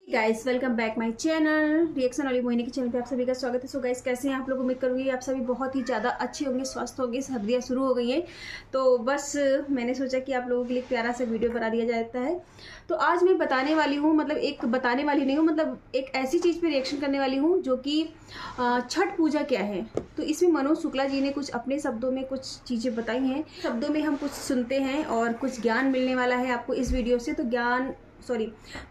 Guys welcome back my channel reaction वाली मोहिनी के channel पे आप सभी का स्वागत है। सो गाइस कैसे हैं आप लोग? उम्मीद करूँगी आप सभी बहुत ही ज़्यादा अच्छे होंगे, स्वस्थ होंगे। सर्दियाँ शुरू हो गई हैं तो बस मैंने सोचा कि आप लोगों के लिए प्यारा सा वीडियो बना दिया जाता है। तो आज मैं बताने वाली हूँ, मतलब एक बताने वाली नहीं हूँ, मतलब एक ऐसी चीज़ पे रिएक्शन करने वाली हूँ जो कि छठ पूजा क्या है। तो इसमें मनोज शुक्ला जी ने कुछ अपने शब्दों में कुछ चीज़ें बताई हैं। शब्दों में हम कुछ सुनते हैं और कुछ ज्ञान मिलने वाला है आपको इस वीडियो से। तो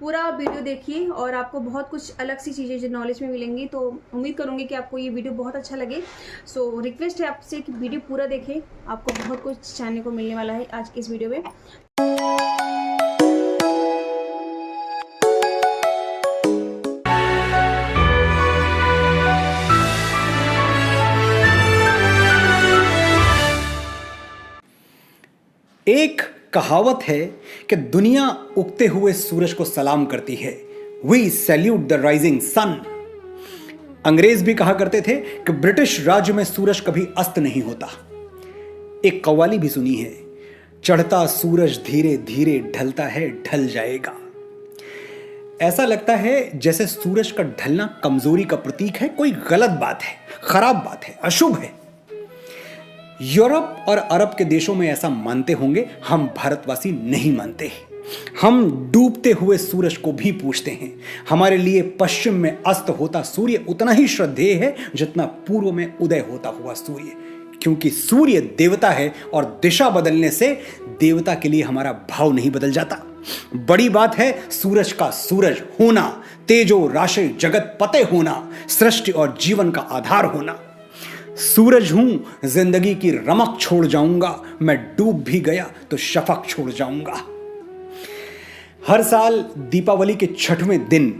पूरा वीडियो देखिए और आपको बहुत कुछ अलग सी चीज़ें जो नॉलेज में मिलेंगी। तो उम्मीद करूँगी कि आपको ये वीडियो बहुत अच्छा लगे। सो रिक्वेस्ट है आपसे कि वीडियो पूरा देखें, आपको बहुत कुछ जानने को मिलने वाला है आज के इस वीडियो में। एक कहावत है कि दुनिया उगते हुए सूरज को सलाम करती है। We salute the rising sun. अंग्रेज भी कहा करते थे कि ब्रिटिश राज्य में सूरज कभी अस्त नहीं होता। एक कव्वाली भी सुनी है, चढ़ता सूरज धीरे धीरे ढलता है, ढल जाएगा। ऐसा लगता है जैसे सूरज का ढलना कमजोरी का प्रतीक है, कोई गलत बात है, खराब बात है, अशुभ है। यूरोप और अरब के देशों में ऐसा मानते होंगे, हम भारतवासी नहीं मानते। हम डूबते हुए सूरज को भी पूछते हैं। हमारे लिए पश्चिम में अस्त होता सूर्य उतना ही श्रद्धेय है जितना पूर्व में उदय होता हुआ सूर्य, क्योंकि सूर्य देवता है और दिशा बदलने से देवता के लिए हमारा भाव नहीं बदल जाता। बड़ी बात है सूरज का सूरज होना, तेजो राशि जगत पते होना, सृष्टि और जीवन का आधार होना। सूरज हूं, जिंदगी की रमक छोड़ जाऊंगा, मैं डूब भी गया तो शफक छोड़ जाऊंगा। हर साल दीपावली के छठवें दिन,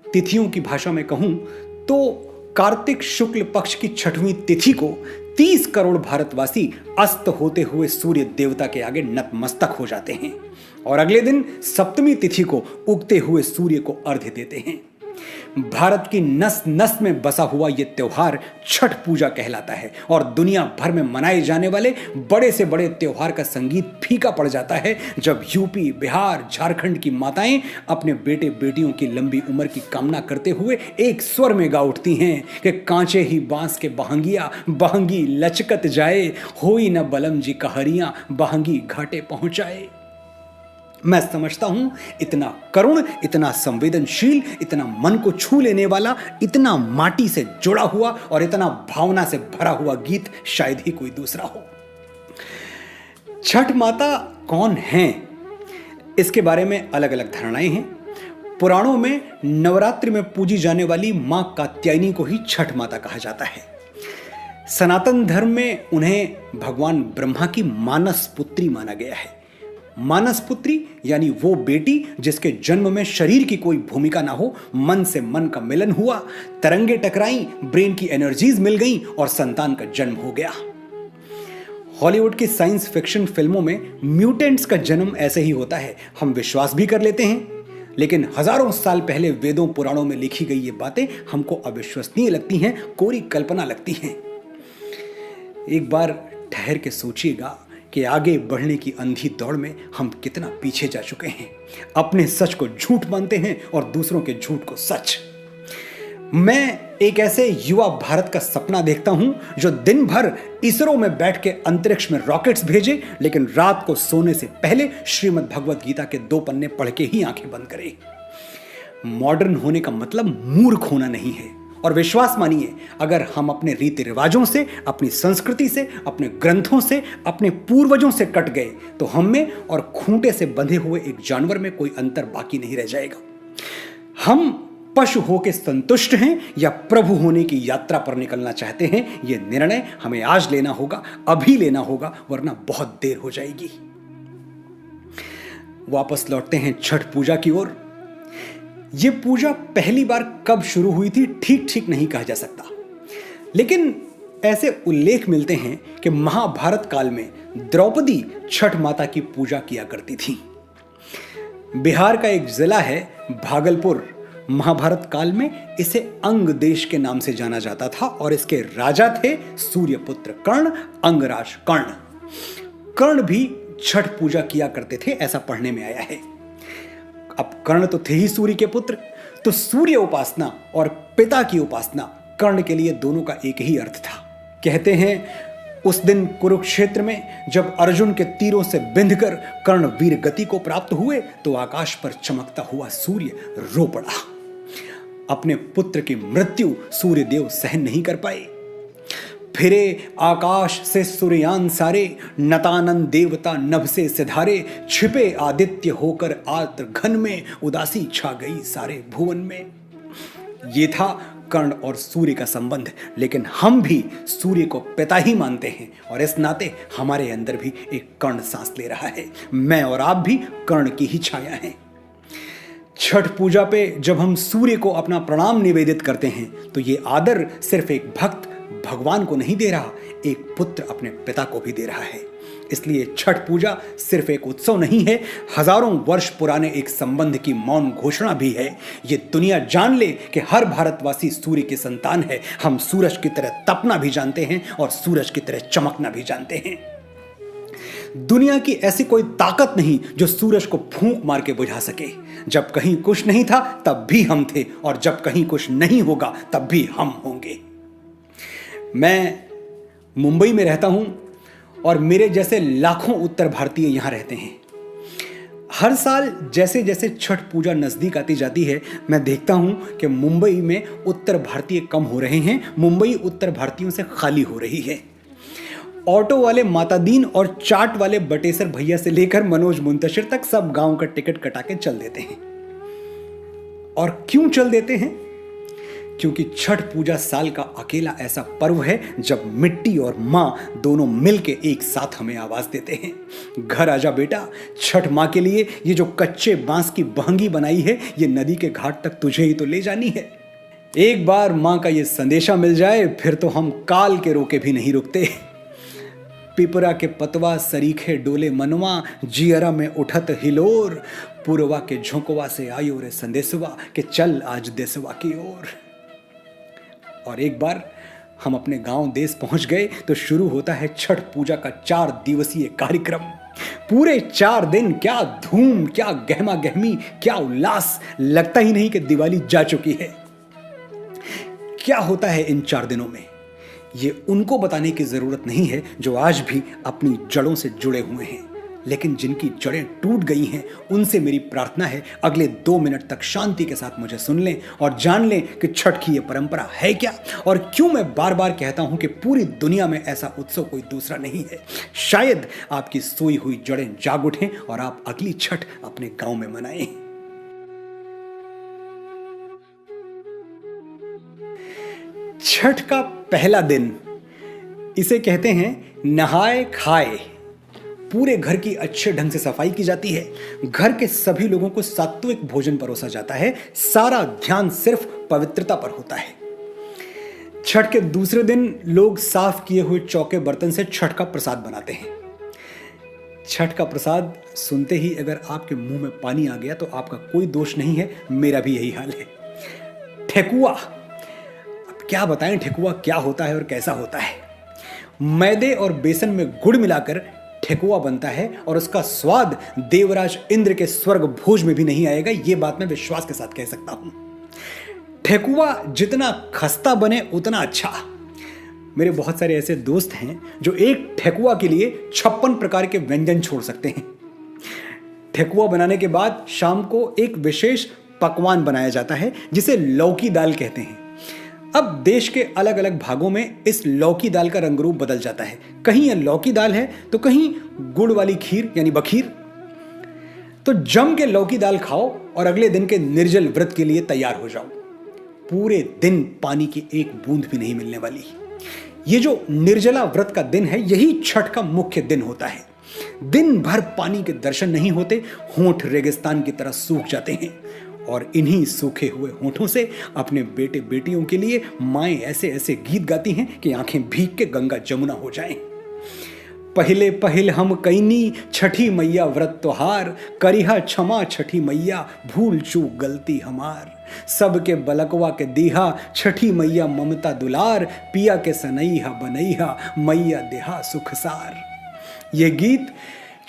तिथियों की भाषा में कहूं तो कार्तिक शुक्ल पक्ष की छठवीं तिथि को 30 करोड़ भारतवासी अस्त होते हुए सूर्य देवता के आगे नतमस्तक हो जाते हैं और अगले दिन सप्तमी तिथि को उगते हुए सूर्य को अर्घ्य देते हैं। भारत की नस नस में बसा हुआ यह त्योहार छठ पूजा कहलाता है और दुनिया भर में मनाए जाने वाले बड़े से बड़े त्योहार का संगीत फीका पड़ जाता है जब यूपी, बिहार, झारखंड की माताएं अपने बेटे बेटियों की लंबी उम्र की कामना करते हुए एक स्वर में गा उठती हैं कि कांचे ही बांस के बहंगिया, बहंगी लचकत जाए, होई न बलम जी कहरियां, बहंगी घाटे पहुंचाए। मैं समझता हूं इतना करुण, इतना संवेदनशील, इतना मन को छू लेने वाला, इतना माटी से जुड़ा हुआ और इतना भावना से भरा हुआ गीत शायद ही कोई दूसरा हो। छठ माता कौन हैं, इसके बारे में अलग अलग धारणाएं हैं। पुराणों में नवरात्रि में पूजी जाने वाली मां कात्यायनी को ही छठ माता कहा जाता है। सनातन धर्म में उन्हें भगवान ब्रह्मा की मानस पुत्री माना गया है। मानस पुत्री यानी वो बेटी जिसके जन्म में शरीर की कोई भूमिका ना हो, मन से मन का मिलन हुआ, तरंगे टकराई, ब्रेन की एनर्जीज मिल गई और संतान का जन्म हो गया। हॉलीवुड की साइंस फिक्शन फिल्मों में म्यूटेंट्स का जन्म ऐसे ही होता है, हम विश्वास भी कर लेते हैं, लेकिन हजारों साल पहले वेदों पुराणों में लिखी गई ये बातें हमको अविश्वसनीय लगती हैं, कोरी कल्पना लगती हैं। एक बार ठहर के सोचिएगा कि आगे बढ़ने की अंधी दौड़ में हम कितना पीछे जा चुके हैं। अपने सच को झूठ मानते हैं और दूसरों के झूठ को सच। मैं एक ऐसे युवा भारत का सपना देखता हूं जो दिन भर इसरो में बैठ के अंतरिक्ष में रॉकेट्स भेजे, लेकिन रात को सोने से पहले श्रीमद् भगवत गीता के 2 पन्ने पढ़ के ही आंखें बंद करे। मॉडर्न होने का मतलब मूर्ख होना नहीं है। और विश्वास मानिए, अगर हम अपने रीति रिवाजों से, अपनी संस्कृति से, अपने ग्रंथों से, अपने पूर्वजों से कट गए तो हम में और खूंटे से बंधे हुए एक जानवर में कोई अंतर बाकी नहीं रह जाएगा। हम पशु होकर संतुष्ट हैं या प्रभु होने की यात्रा पर निकलना चाहते हैं, यह निर्णय हमें आज लेना होगा, अभी लेना होगा, वरना बहुत देर हो जाएगी। वापस लौटते हैं छठ पूजा की ओर। यह पूजा पहली बार कब शुरू हुई थी ठीक नहीं कहा जा सकता, लेकिन ऐसे उल्लेख मिलते हैं कि महाभारत काल में द्रौपदी छठ माता की पूजा किया करती थी। बिहार का एक जिला है भागलपुर, महाभारत काल में इसे अंग देश के नाम से जाना जाता था और इसके राजा थे सूर्यपुत्र कर्ण, अंगराज कर्ण। कर्ण भी छठ पूजा किया करते थे, ऐसा पढ़ने में आया है। अब कर्ण तो थे ही सूर्य के पुत्र, तो सूर्य उपासना और पिता की उपासना कर्ण के लिए दोनों का एक ही अर्थ था। कहते हैं उस दिन कुरुक्षेत्र में जब अर्जुन के तीरों से बिंधकर कर्ण वीर गति को प्राप्त हुए तो आकाश पर चमकता हुआ सूर्य रो पड़ा। अपने पुत्र की मृत्यु सूर्य देव सहन नहीं कर पाए। फिरे आकाश से सूर्यान सारे, नतानन देवता नभ से सिधारे, छिपे आदित्य होकर आर्द्र घन में, उदासी छा गई सारे भुवन में। ये था कर्ण और सूर्य का संबंध, लेकिन हम भी सूर्य को पिता ही मानते हैं और इस नाते हमारे अंदर भी एक कर्ण सांस ले रहा है। मैं और आप भी कर्ण की ही छाया हैं। छठ पूजा पे जब हम सूर्य को अपना प्रणाम निवेदित करते हैं तो ये आदर सिर्फ एक भक्त भगवान को नहीं दे रहा, एक पुत्र अपने पिता को भी दे रहा है। इसलिए छठ पूजा सिर्फ एक उत्सव नहीं है, हजारों वर्ष पुराने एक संबंध की मौन घोषणा भी है। ये दुनिया जान ले कि हर भारतवासी सूर्य की संतान है। हम सूरज की तरह तपना भी जानते हैं और सूरज की तरह चमकना भी जानते हैं। दुनिया की ऐसी कोई ताकत नहीं जो सूरज को फूंक मार के बुझा सके। जब कहीं कुछ नहीं था तब भी हम थे और जब कहीं कुछ नहीं होगा तब भी हम होंगे। मैं मुंबई में रहता हूं और मेरे जैसे लाखों उत्तर भारतीय यहां रहते हैं। हर साल जैसे जैसे छठ पूजा नजदीक आती जाती है मैं देखता हूं कि मुंबई में उत्तर भारतीय कम हो रहे हैं, मुंबई उत्तर भारतीयों से खाली हो रही है। ऑटो वाले मातादीन और चाट वाले बटेसर भैया से लेकर मनोज मुंतशिर तक सब गांव का टिकट कटा के चल देते हैं। और क्यों चल देते हैं? क्योंकि छठ पूजा साल का अकेला ऐसा पर्व है जब मिट्टी और मां दोनों मिलके एक साथ हमें आवाज देते हैं, घर आजा बेटा, छठ मां के लिए ये जो कच्चे बांस की बहंगी बनाई है ये नदी के घाट तक तुझे ही तो ले जानी है। एक बार मां का ये संदेशा मिल जाए फिर तो हम काल के रोके भी नहीं रुकते। पिपरा के पतवा सरीखे डोले मनवा, जियरा में उठत हिलोर, पुरवा के झोंकवा से आयो रे संदेशवा कि चल आज देसवा की ओर। और एक बार हम अपने गांव देश पहुंच गए तो शुरू होता है छठ पूजा का 4 दिवसीय कार्यक्रम। पूरे 4 दिन क्या धूम, क्या गहमा गहमी, क्या उल्लास, लगता ही नहीं कि दिवाली जा चुकी है। क्या होता है इन 4 दिनों में ये उनको बताने की जरूरत नहीं है जो आज भी अपनी जड़ों से जुड़े हुए हैं, लेकिन जिनकी जड़ें टूट गई हैं उनसे मेरी प्रार्थना है अगले 2 मिनट तक शांति के साथ मुझे सुन लें और जान लें कि छठ की ये परंपरा है क्या और क्यों मैं बार बार कहता हूं कि पूरी दुनिया में ऐसा उत्सव कोई दूसरा नहीं है। शायद आपकी सोई हुई जड़ें जाग उठें और आप अगली छठ अपने गांव में मनाएं। छठ का पहला दिन, इसे कहते हैं नहाए खाए। पूरे घर की अच्छे ढंग से सफाई की जाती है, घर के सभी लोगों को सात्विक भोजन परोसा जाता है, सारा ध्यान सिर्फ पवित्रता पर होता है। छठ के दूसरे दिन लोग साफ किए हुए चौके बर्तन से छठ का प्रसाद बनाते हैं। छठ का प्रसाद सुनते ही अगर आपके मुंह में पानी आ गया तो आपका कोई दोष नहीं है, मेरा भी यही हाल है। ठेकुआ, अब क्या बताएं ठेकुआ क्या होता है और कैसा होता है। मैदे और बेसन में गुड़ मिलाकर ठेकुआ बनता है और उसका स्वाद देवराज इंद्र के स्वर्ग भोज में भी नहीं आएगा, यह बात मैं विश्वास के साथ कह सकता हूं। ठेकुआ जितना खस्ता बने उतना अच्छा। मेरे बहुत सारे ऐसे दोस्त हैं जो एक ठेकुआ के लिए 56 प्रकार के व्यंजन छोड़ सकते हैं। ठेकुआ बनाने के बाद शाम को एक विशेष पकवान बनाया जाता है जिसे लौकी दाल कहते हैं। अब देश के अलग अलग भागों में इस लौकी दाल का रंग रूप बदल जाता है, कहीं यह लौकी दाल है तो कहीं गुड़ वाली खीर यानी बखीर। तो जम के लौकी दाल खाओ और अगले दिन के निर्जल व्रत के लिए तैयार हो जाओ। पूरे दिन पानी की एक बूंद भी नहीं मिलने वाली। ये जो निर्जला व्रत का दिन है यही छठ का मुख्य दिन होता है। दिन भर पानी के दर्शन नहीं होते, होंठ रेगिस्तान की तरह सूख जाते हैं और इन्हीं सूखे हुए होंठों से अपने बेटे बेटियों के लिए माएं ऐसे ऐसे गीत गाती हैं कि आंखें भीग के गंगा जमुना हो जाएं। पहले पहल हम कैनी छठी मैया व्रत त्योहार, करिहा क्षमा छठी मैया भूल चूक गलती हमार। सबके बलकवा के दीहा छठी मैया ममता दुलार, पिया के सनैहा बनैहा मैया देहा सुखसार। ये गीत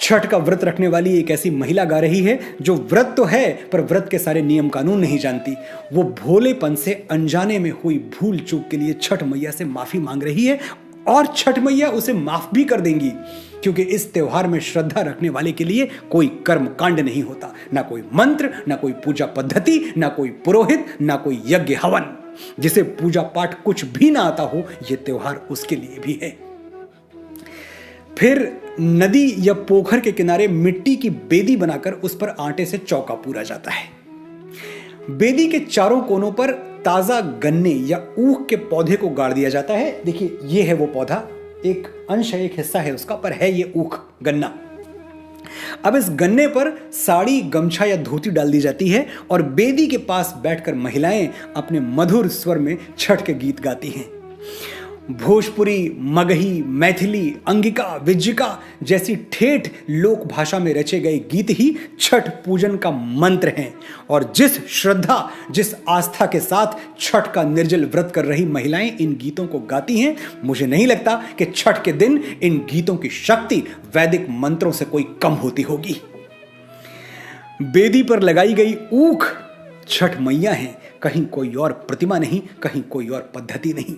छठ का व्रत रखने वाली एक ऐसी महिला गा रही है जो व्रत तो है पर व्रत के सारे नियम कानून नहीं जानती। वो भोलेपन से अनजाने में हुई भूल चूक के लिए छठ मैया से माफी मांग रही है और छठ मैया उसे माफ भी कर देंगी, क्योंकि इस त्योहार में श्रद्धा रखने वाले के लिए कोई कर्म कांड नहीं होता, ना कोई मंत्र, ना कोई पूजा पद्धति, ना कोई पुरोहित, ना कोई यज्ञ हवन। जिसे पूजा पाठ कुछ भी ना आता हो, यह त्योहार उसके लिए भी है। फिर नदी या पोखर के किनारे मिट्टी की बेदी बनाकर उस पर आटे से चौका पूरा जाता है। बेदी के चारों कोनों पर ताजा गन्ने या ऊख के पौधे को गाड़ दिया जाता है। देखिए, ये है वो पौधा, एक अंश है, एक हिस्सा है उसका, पर है ये ऊख, गन्ना। अब इस गन्ने पर साड़ी, गमछा या धोती डाल दी जाती है और बेदी के पास बैठकर महिलाएं अपने मधुर स्वर में छठ के गीत गाती हैं। भोजपुरी, मगही, मैथिली, अंगिका, विज्जिका जैसी ठेठ लोक भाषा में रचे गए गीत ही छठ पूजन का मंत्र हैं। और जिस श्रद्धा, जिस आस्था के साथ छठ का निर्जल व्रत कर रही महिलाएं इन गीतों को गाती हैं, मुझे नहीं लगता कि छठ के दिन इन गीतों की शक्ति वैदिक मंत्रों से कोई कम होती होगी। बेदी पर लगाई गई ऊख छठ मैया हैं, कहीं कोई और प्रतिमा नहीं, कहीं कोई और पद्धति नहीं।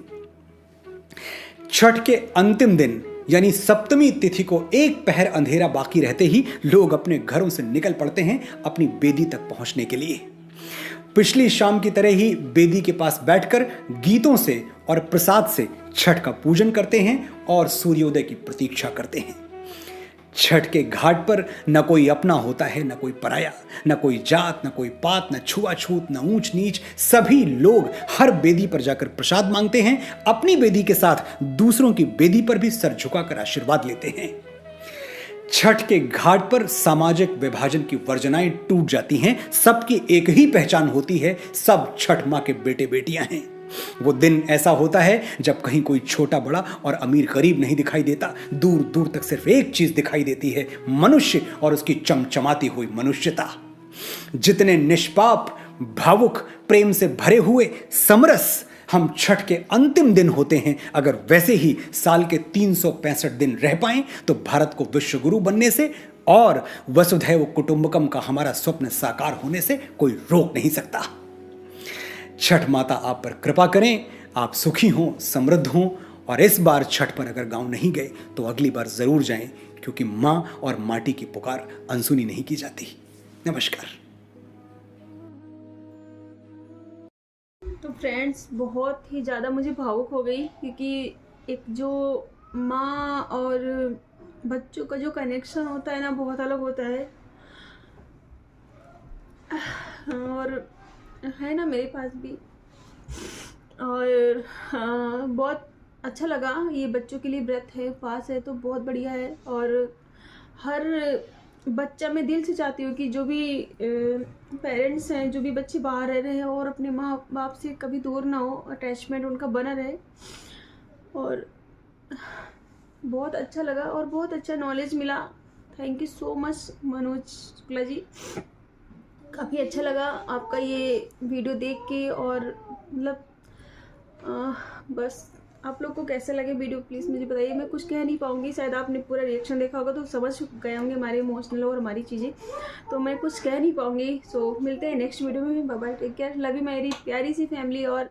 छठ के अंतिम दिन यानी सप्तमी तिथि को एक पहर अंधेरा बाकी रहते ही लोग अपने घरों से निकल पड़ते हैं अपनी बेदी तक पहुंचने के लिए। पिछली शाम की तरह ही बेदी के पास बैठकर गीतों से और प्रसाद से छठ का पूजन करते हैं और सूर्योदय की प्रतीक्षा करते हैं। छठ के घाट पर न कोई अपना होता है, न कोई पराया, न कोई जात, न कोई पात, न छुआछूत, न ऊंच नीच। सभी लोग हर बेदी पर जाकर प्रसाद मांगते हैं, अपनी बेदी के साथ दूसरों की बेदी पर भी सर झुकाकर आशीर्वाद लेते हैं। छठ के घाट पर सामाजिक विभाजन की वर्जनाएं टूट जाती हैं। सबकी एक ही पहचान होती है, सब छठ मां के बेटे बेटियां हैं। वो दिन ऐसा होता है जब कहीं कोई छोटा बड़ा और अमीर गरीब नहीं दिखाई देता, दूर दूर तक सिर्फ एक चीज दिखाई देती है, मनुष्य और उसकी चमचमाती हुई मनुष्यता। जितने निष्पाप, भावुक, प्रेम से भरे हुए, समरस हम छठ के अंतिम दिन होते हैं, अगर वैसे ही साल के 365 दिन रह पाएं तो भारत को विश्व गुरु बनने से और वसुधैव कुटुंबकम का हमारा स्वप्न साकार होने से कोई रोक नहीं सकता। छठ माता आप पर कृपा करें, आप सुखी हों, समृद्ध हों, और इस बार छठ पर अगर गांव नहीं गए तो अगली बार जरूर जाएं, क्योंकि मां और माटी की पुकार अनसुनी नहीं की जाती। नमस्कार। तो फ्रेंड्स, बहुत ही ज़्यादा मुझे भावुक हो गई, क्योंकि एक जो माँ और बच्चों का जो कनेक्शन होता है ना, बहुत अलग होता है। और है ना मेरे पास भी, और बहुत अच्छा लगा। ये बच्चों के लिए व्रत है, उपवास है, तो बहुत बढ़िया है। और हर बच्चा, मैं दिल से चाहती हूँ कि जो भी पेरेंट्स हैं, जो भी बच्चे बाहर रह रहे हैं और अपने माँ बाप से कभी दूर ना हो, अटैचमेंट उनका बना रहे। और बहुत अच्छा लगा और बहुत अच्छा नॉलेज मिला। Thank you so much Manoj Shukla ji, काफ़ी अच्छा लगा आपका ये वीडियो देख के। और मतलब बस आप लोग को कैसे लगे वीडियो प्लीज़ मुझे बताइए। मैं कुछ कह नहीं पाऊँगी, शायद आपने पूरा रिएक्शन देखा होगा तो समझ गए होंगे हमारे इमोशनल और हमारी चीज़ें, तो मैं कुछ कह नहीं पाऊँगी। सो मिलते हैं नेक्स्ट वीडियो में। Bye bye, take care, love you मेरी प्यारी सी फैमिली। और